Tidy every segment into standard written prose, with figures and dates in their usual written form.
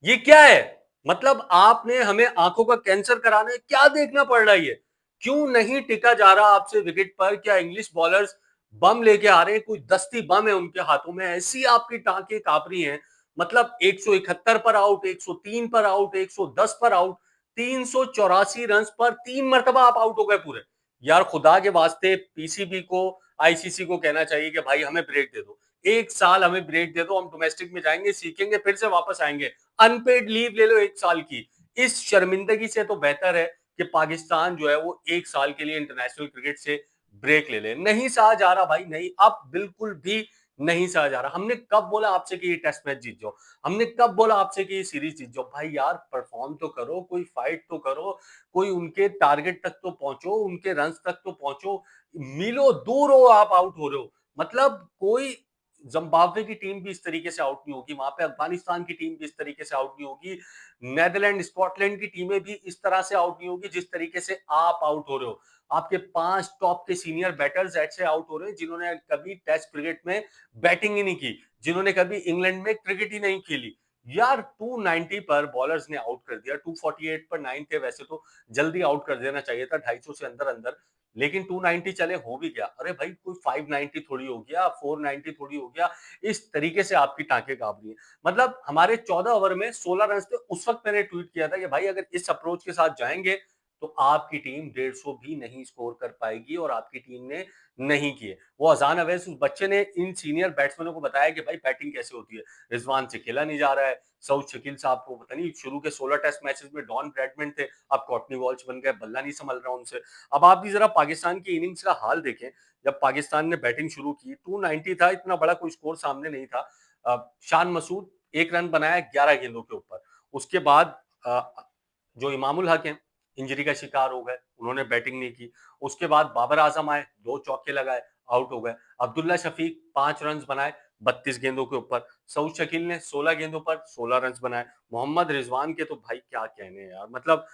ये क्या है? मतलब आपने हमें आंखों का कैंसर कराना है, क्या देखना पड़ रहा है ये? क्यों नहीं टिका जा रहा आपसे विकेट पर? क्या इंग्लिश बॉलर्स बम लेके आ रहे हैं? कोई दस्ती बम है उनके हाथों में, ऐसी आपकी टांकें कांप रही हैं। मतलब 171 पर आउट, 103 पर आउट, 110 पर आउट, 384 रन पर 3 मरतबा आप आउट हो गए पूरे। यार खुदा के वास्ते पीसीबी को, आईसीसी को कहना चाहिए कि भाई हमें ब्रेक दे दो, 1 साल हमें ब्रेक दे दो, हम डोमेस्टिक में जाएंगे, सीखेंगे, फिर से वापस आएंगे। अनपेड लीव ले लो 1 साल की। इस शर्मिंदगी से तो बेहतर है कि पाकिस्तान जो है वो 1 साल के लिए इंटरनेशनल क्रिकेट से ब्रेक ले ले। नहीं सहा जा रहा भाई, नहीं, अब बिल्कुल भी नहीं सहा जा रहा। हमने कब बोला आपसे कि ये टेस्ट मैच जीत जाओ? हमने कब बोला आपसे कि ये सीरीज जीत जाओ? भाई यार परफॉर्म तो करो, कोई फाइट तो करो, कोई उनके टारगेट तक तो पहुंचो, उनके रन तक तो पहुंचो। मीलों दूर हो आप आउट हो रहे हो। मतलब कोई जिम्बाब्वे की टीम भी इस तरीके से आउट नहीं होगी, वहां पे अफगानिस्तान की टीम भी इस तरीके से आउट नहीं होगी, नेदरलैंड स्कॉटलैंड की टीमें भी इस तरह से आउट नहीं होगी जिस तरीके से आप आउट हो रहे हो। आपके 5 टॉप के सीनियर बैटर्स ऐसे आउट हो रहे हैं जिन्होंने कभी टेस्ट क्रिकेट में बैटिंग ही नहीं की, जिन्होंने कभी इंग्लैंड में क्रिकेट ही नहीं खेली। यार 290 पर बॉलर्स ने आउट कर दिया, 248 पर 9 थे, वैसे तो जल्दी आउट कर देना चाहिए था 250 से अंदर अंदर, लेकिन 290 चले, हो भी गया। अरे भाई कोई 590 थोड़ी हो गया, 490 थोड़ी हो गया। इस तरीके से आपकी टांके कांप रही है। मतलब हमारे 14 ओवर में 16 रन थे। उस वक्त मैंने ट्वीट किया था कि भाई अगर इस अप्रोच के साथ जाएंगे तो आपकी टीम 150 भी नहीं स्कोर कर पाएगी, और आपकी टीम ने नहीं किए। वो अजान अवैस उस बच्चे ने इन सीनियर बैट्समैनों को बताया कि भाई बैटिंग कैसे होती है। रिजवान से खेला नहीं जा रहा है, सऊद शकील साहब को पता नहीं, शुरू के 16 टेस्ट मैचेस में डॉन ब्रैडमैन थे, अब कॉटनी वॉल्श बन गए, बल्ला नहीं संभल रहा उनसे। अब आप भी जरा पाकिस्तान की इनिंग्स का हाल देखें। जब पाकिस्तान ने बैटिंग शुरू की 290 था, इतना बड़ा कोई स्कोर सामने नहीं था। शान मसूद 1 रन बनाया 11 गेंदों के ऊपर। उसके बाद जो इमामुल हक हैं इंजरी का शिकार हो गए, उन्होंने बैटिंग नहीं की। उसके बाद बाबर आजम आए, 2 चौके लगाए, आउट हो गए। अब्दुल्ला शफीक 5 रन बनाए 32 गेंदों के ऊपर। सऊद शकील ने 16 गेंदों पर 16 रन बनाए। मोहम्मद रिजवान के तो भाई क्या कहने यार, मतलब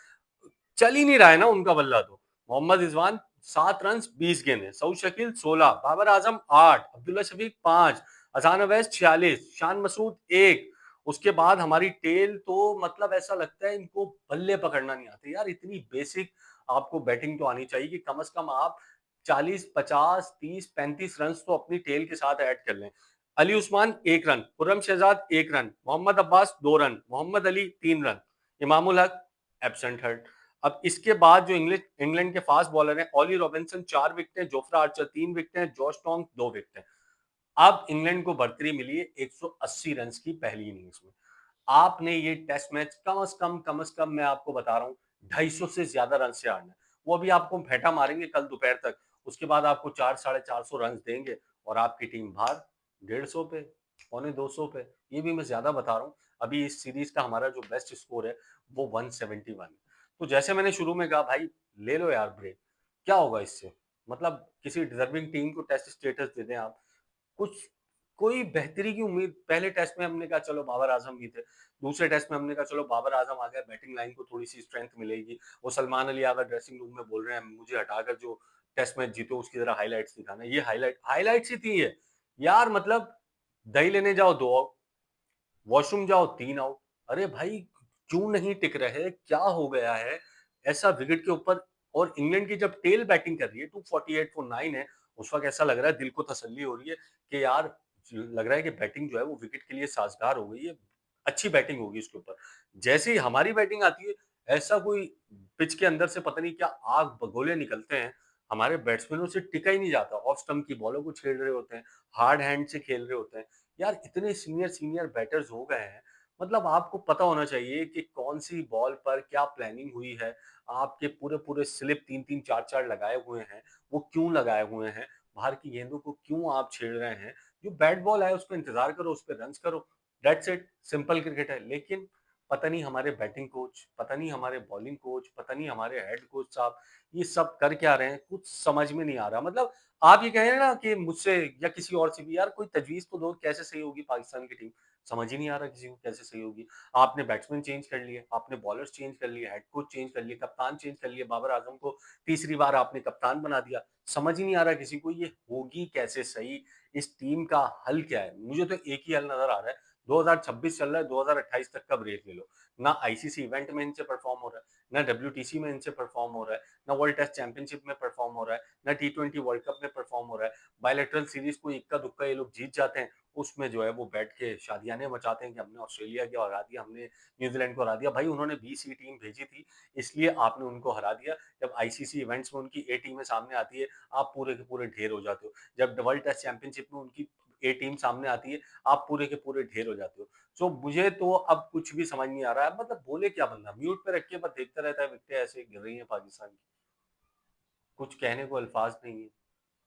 चल ही नहीं रहा है ना उनका बल्ला तो। मोहम्मद रिजवान 7 रन 20 गेंदे, सऊद शकील 16, बाबर आजम 8, अब्दुल्ला शफीक 5, अजान अवैस 46, शान मसूद 1। उसके बाद हमारी टेल तो मतलब ऐसा लगता है इनको बल्ले पकड़ना नहीं आते यार। इतनी बेसिक आपको बैटिंग तो आनी चाहिए कि कम से कम आप 40, 50, 30, 35 रन तो अपनी टेल के साथ ऐड कर लें। Ali Usman 1 run, Khurram Shahzad 1 run, Mohammad Abbas 2 run, Mohammad Ali 3 run, Imamul Haq absent hurt. अब इसके बाद जो इंग्लैंड के फास्ट बॉलर हैं, ऑली रॉबिन्सन 4 विकेटें, जोफ्रा आर्चर 3 विकेटें, जॉश टोंग 2 विकेटें। अब इंग्लैंड को बढ़तरी मिली है 180 रन की पहली इनिंग्स में। आपने ये टेस्ट मैच कम से कम मैं आपको बता रहा हूँ 250 से ज्यादा रन से हारना है। वो अभी आपको फेंटा मारेंगे कल दोपहर तक, उसके बाद आपको 400-450 रन देंगे और आपकी टीम बाहर 150 पे, पौने 200 पे। ये भी मैं ज्यादा बता रहा हूँ। अभी इस सीरीज का हमारा जो बेस्ट स्कोर है वो 171 है। तो जैसे मैंने शुरू में कहा भाई, ले लो यार ब्रेक, क्या होगा इससे? मतलब किसी डिजर्विंग टीम को टेस्ट स्टेटस दे दें आप, कुछ कोई बेहतरी की उम्मीद। पहले टेस्ट में हमने कहा चलो बाबर आजम भी थे, दूसरे टेस्ट में हमने कहा चलो बाबर आजम आ गया, बैटिंग लाइन को थोड़ी सी स्ट्रेंथ मिलेगी। वो सलमान अली आगा ड्रेसिंग रूम में बोल रहे हैं मुझे हटाकर जो टेस्ट मैच जीतो उसकी जरा हाईलाइट्स दिखाना। ये हाईलाइट्स ही थी ये यार। मतलब दही लेने जाओ 2 आउट, वॉशरूम जाओ 3 आउट। अरे भाई क्यों नहीं टिक रहे, क्या हो गया है ऐसा विकेट के ऊपर? और इंग्लैंड की जब टेल बैटिंग कर रही है 248 फॉर 9 है, उस वक्त ऐसा लग रहा है, दिल को तसल्ली हो रही है कि यार लग रहा है कि बैटिंग जो है वो विकेट के लिए साजगार हो गई है, अच्छी बैटिंग होगी इसके ऊपर। जैसे ही हमारी बैटिंग आती है, ऐसा कोई पिच के अंदर से पता नहीं क्या आग बगोले निकलते हैं। हमारे बैट्समैनों से टिका ही नहीं जाता, ऑफ स्टंप की बॉलों को छेड़ रहे होते हैं, हार्ड हैंड से खेल रहे होते हैं। यार इतने सीनियर सीनियर बैटर्स हो गए हैं, मतलब आपको पता होना चाहिए कि कौन सी बॉल पर क्या प्लानिंग हुई है। आपके पूरे पूरे स्लिप 3-3, 4-4 लगाए हुए हैं, वो क्यों लगाए हुए हैं? बाहर की गेंदों को क्यों आप छेड़ रहे हैं? जो बैट बॉल है उसको इंतजार करो, उस पर रन्स करो, दैट्स इट, सिंपल क्रिकेट है। लेकिन पता नहीं हमारे बैटिंग कोच, पता नहीं हमारे बॉलिंग कोच, पता नहीं हमारे हेड कोच साहब ये सब कर क्या रहे हैं, कुछ समझ में नहीं आ रहा। मतलब आप ये कह रहे हैं ना कि मुझसे या किसी और से भी, यार कोई तजवीज तो दो, कैसे सही होगी पाकिस्तान की टीम? समझ ही नहीं आ रहा किसी को कैसे सही होगी। आपने बैट्समैन चेंज कर लिए, आपने बॉलर्स चेंज कर लिए, हेड कोच चेंज कर लिए, कप्तान चेंज कर लिए, बाबर आजम को तीसरी बार आपने कप्तान बना दिया। समझ ही नहीं आ रहा किसी को ये होगी कैसे सही, इस टीम का हल क्या है? मुझे तो एक ही हल नजर आ रहा है, 2026 चल रहा है, 2028 तक का ब्रेक ले लो। ना आईसीसी इवेंट में इनसे परफॉर्म हो रहा है, ना डब्ल्यूटीसी में इनसे परफॉर्म हो रहा है, ना वर्ल्ड टेस्ट चैंपियनशिप में परफॉर्म हो रहा है, ना टी20 वर्ल्ड कप में परफॉर्म हो रहा है। बायलैटरल सीरीज को इक्का दुक्का ये लोग जीत जाते हैं, उसमें जो है वो बैठ के शादियाने मचाते हैं कि हमने ऑस्ट्रेलिया को हरा दिया, हमने न्यूजीलैंड को हरा दिया। भाई उन्होंने 20 टीम भेजी थी, इसलिए आपने उनको हरा दिया। जब आईसीसी इवेंट्स में उनकी ए टीमें सामने आती है, आप पूरे के पूरे ढेर हो जाते हो। जब वर्ल्ड टेस्ट चैंपियनशिप में उनकी ए टीम सामने आती है, आप पूरे के पूरे ढेर हो जाते हो। सो मुझे तो अब कुछ भी समझ नहीं आ रहा है, मतलब बोले क्या बंदा, म्यूट पे रख के बस देखता रहता है, विकेटें ऐसे गिर रही हैं पाकिस्तान की, कुछ कहने को अल्फाज नहीं है,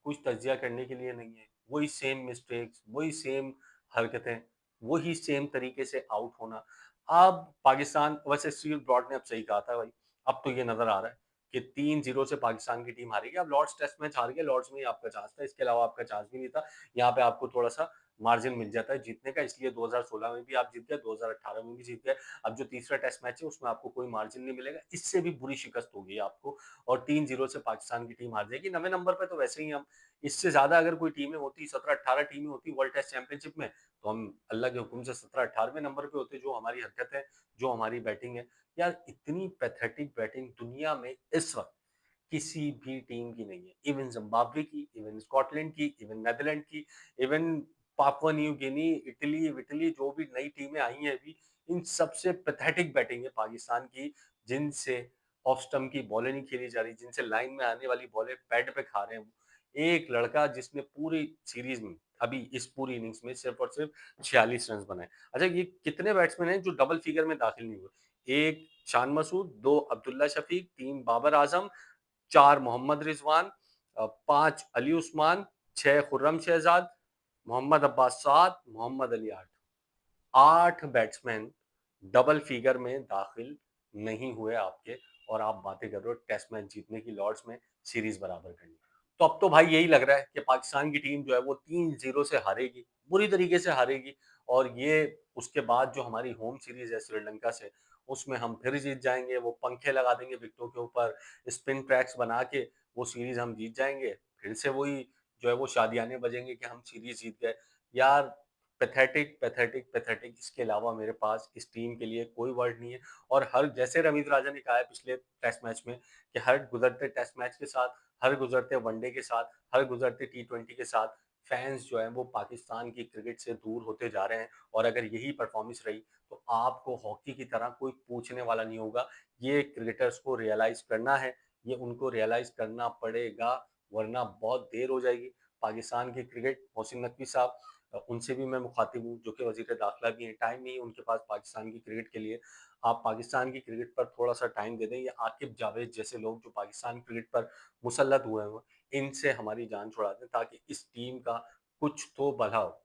कुछ तज्जिया करने के लिए नहीं है। वही सेम मिस्टेक्स, वही सेम हरकतें, वही सेम तरीके से आउट होना। अब पाकिस्तान, वैसे स्टीव ब्रॉड ने अब सही कहा था भाई, अब तो ये नजर आ रहा है कि 3-0 से पाकिस्तान की टीम हारेगी। अब लॉर्ड्स टेस्ट मैच हार गया, लॉर्ड्स में ही आपका चांस था, इसके अलावा आपका चांस भी नहीं था। यहाँ पे आपको थोड़ा सा मार्जिन मिल जाता है जीतने का, इसलिए 2016 में भी आप जीत गए, 2018 में भी जीत गए। अब जो तीसरा टेस्ट मैच है उसमें आपको कोई मार्जिन नहीं मिलेगा, इससे भी बुरी शिकस्त होगी आपको, और 3-0 से पाकिस्तान की टीम हार जाएगी। 9वें नंबर पर तो वैसे ही हम, इससे ज्यादा अगर कोई टीमें होती, 17-18 टीमें होती वर्ल्ड टेस्ट चैंपियनशिप में, तो हम अल्लाह के हुक्म से 17-18वें नंबर पे होते। जो हमारी हरकत है, जो हमारी बैटिंग है, यार इतनी पैथेटिक बैटिंग दुनिया में इस वक्त किसी भी टीम की नहीं है। इवन जिम्बाब्वे की, इवन स्कॉटलैंड की, इवन नेदरलैंड की, even Papua New Guinea, Italy Italy जो भी नई टीमें आई हैं अभी, इन सबसे पैथेटिक बैटिंग है पाकिस्तान की, जिनसे ऑफ स्टंप की बॉलें नहीं खेली जा रही, जिनसे लाइन में आने वाली बॉलें पैड पे खा रहे हैं। एक लड़का जिसने पूरी सीरीज में, अभी इस पूरी इनिंग्स में सिर्फ और सिर्फ 46 रन बनाए। अच्छा, ये कितने बैट्समैन हैं जो डबल फिगर में दाखिल नहीं हुए? एक शान मसूद, दो अब्दुल्ला शफीक, तीन बाबर आजम, चार मोहम्मद रिजवान, पांच अली उस्मान, छह खुर्रम शहजाद, मोहम्मद अब्बास सात, मोहम्मद अली आठ। आठ बैट्समैन डबल फिगर में दाखिल नहीं हुए आपके, और आप बातें कर रहे हो टेस्ट मैच जीतने की, लॉर्ड्स में सीरीज बराबर करनी। तो अब तो भाई यही लग रहा है कि पाकिस्तान की टीम जो है वो 3-0 से हारेगी, बुरी तरीके से हारेगी। और ये उसके बाद जो हमारी होम सीरीज है श्रीलंका से, उसमें हम फिर जीत जाएंगे, वो पंखे लगा देंगे विकेटों के ऊपर, स्पिन ट्रैक्स बना के वो सीरीज हम जीत जाएंगे। फिर से वही जो है वो शादियाने बजेंगे कि हम सीरीज जीत गए। यार पैथेटिक पैथेटिक पैथेटिक, इसके अलावा मेरे पास इस टीम के लिए कोई वर्ड नहीं है। और हर, जैसे रविंद्र राजा ने कहा है पिछले टेस्ट मैच में, कि हर गुजरते टेस्ट मैच के साथ, हर गुजरते वनडे के साथ, हर गुजरते टी20 के साथ, फैंस जो है वो पाकिस्तान की क्रिकेट से दूर होते जा रहे हैं। और अगर यही परफॉर्मेंस रही तो आपको हॉकी की तरह कोई पूछने वाला नहीं होगा। ये क्रिकेटर्स को रियलाइज करना है, ये उनको रियलाइज करना पड़ेगा, वरना बहुत देर हो जाएगी। पाकिस्तान की क्रिकेट, मोहसिन नकवी साहब, उनसे भी मैं मुखातिब हूँ, जो कि वजीर दाखिला भी हैं, टाइम नहीं है उनके पास पाकिस्तान की क्रिकेट के लिए। आप पाकिस्तान की क्रिकेट पर थोड़ा सा टाइम दे दें। ये आकिब जावेद जैसे लोग जो पाकिस्तान क्रिकेट पर मुसल्लत हुए हैं, इनसे हमारी जान छुड़ा दें, ताकि इस टीम का कुछ तो भला हो।